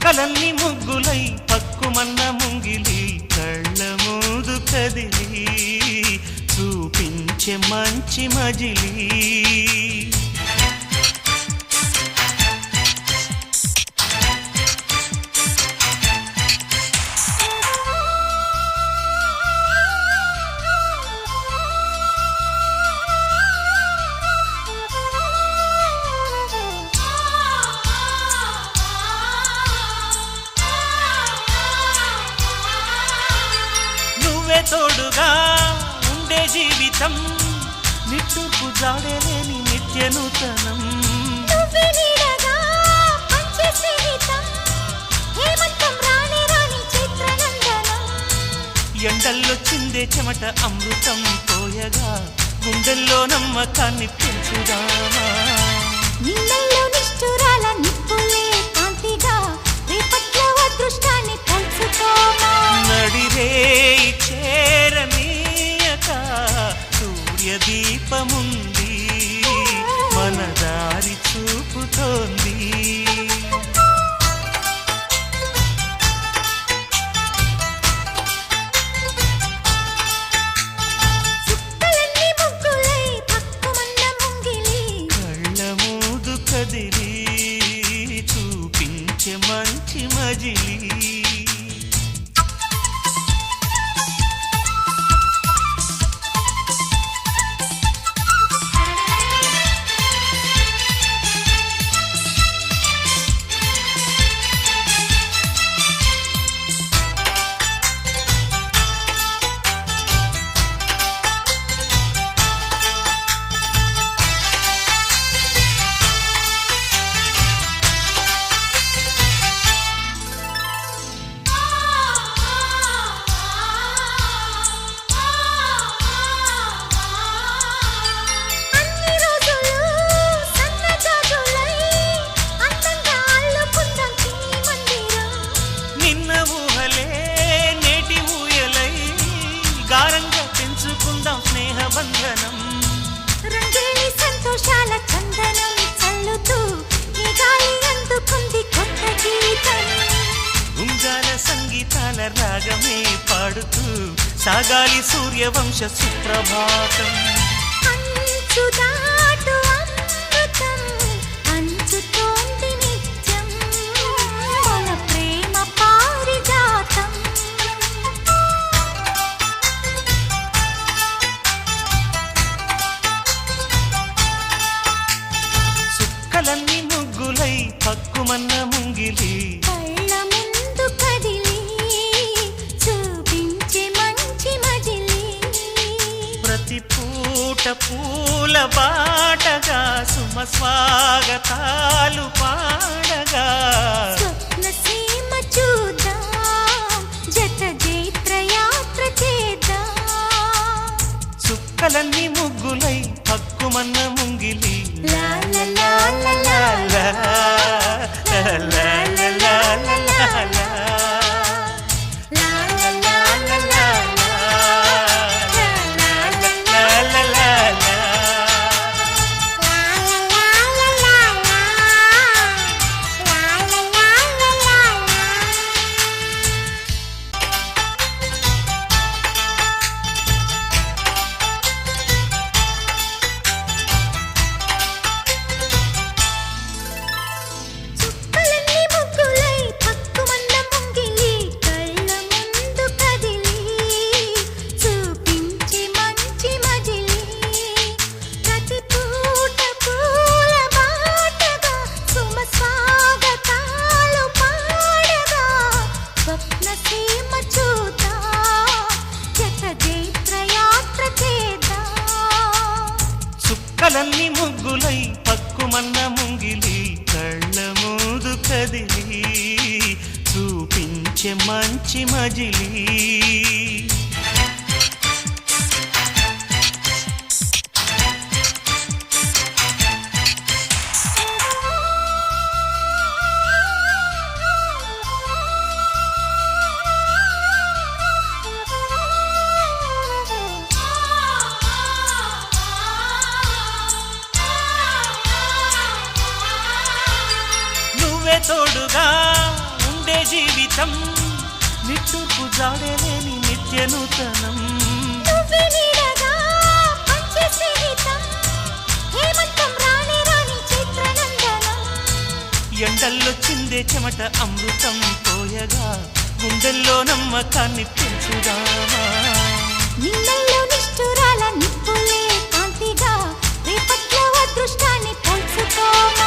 చుక్కలన్నీ ముగ్గులై పక్కుమన్న ముంగిలి కళ్ళ మూదు కదిలి చూపించే మంచి మజిలీ తోడుగా ఉండే జీవితం నిట్టూర్పు జాడలేని నిత్య నూతనం ఎండల్లో చిందే చెమట అమృతం పోయగా గుండెల్లో నమ్మకాన్ని పెంచుదామా నిన్నల్లో నిష్ఠురాల నిప్పులే కాంతిగా రేపట్లో అదృష్టాన్ని పంచుకోమా నడిరే చేరనీయక సూర్యదీపముంది మన దారి చూపుతోంది చుక్కలన్నీ ముగ్గులై పక్కుమన్న ముంగిలి కళ్ళ మూదు కదిలి చూపించే మంచి మజిలీ రంగేలి సంతోషాల చందనం చల్లుతూ ఈ గాలి అందుకుంది కొత్త గీతం ఉంగాల సంగీతాల రాగమే పాడుతూ సాగాలి సూర్యవంశ సుప్రభాతం అంచు దాటు అమృతం అంచుతోంది నిత్యం మన ప్రేమ పారిజాతం చుక్కలన్నీ ముగ్గులై పక్కుమన్న ముంగిలి కళ్ళ ముందు కదిలి చూపించే మంచి మజిలీ ప్రతి పూట పూల బాటగా సుమ స్వాగతాలు పాడగా స్వప్న సీమ చూద్దాం జత జైత్ర యాత్ర చేద్దాం చుక్కలన్నీ ముగ్గులై పక్కుమన్న ముంగిలి లా లా లా లా లా లా లా లా లా లా. చుక్కలన్నీ ముగ్గులై పక్కుమన్న ముంగిలి కళ్ళ ముందు కదిలి చూపించే మంచి మజిలీ ప్రతి పూట పూల బాటగా సుమ స్వాగతాలు పాడగా స్వప్న సీమ చూద్దాం జత జైత్ర యాత్ర చేద్దాం చుక్కలన్నీ ముగ్గులై పక్కుమన్న ముంగిలి కళ్ళ మూదు కదిలి చూపించే మంచి మజిలీ తోడుగా ఉండే జీవితం నిట్టూర్పు జాడలేని నిత్య నూతనం నువ్వే నీడగా మంచి స్నేహితం హేమంతం రాని రాని చిత్రనందనం ఎండల్లో చిందే చెమట అమృతం పోయగా గుండెల్లో నమ్మకాన్ని పెంచుదామా నిన్నల్లో నిష్ఠురాల నిప్పులే కాంతిగా రేపట్లో అదృష్టాన్ని పంచుకోమా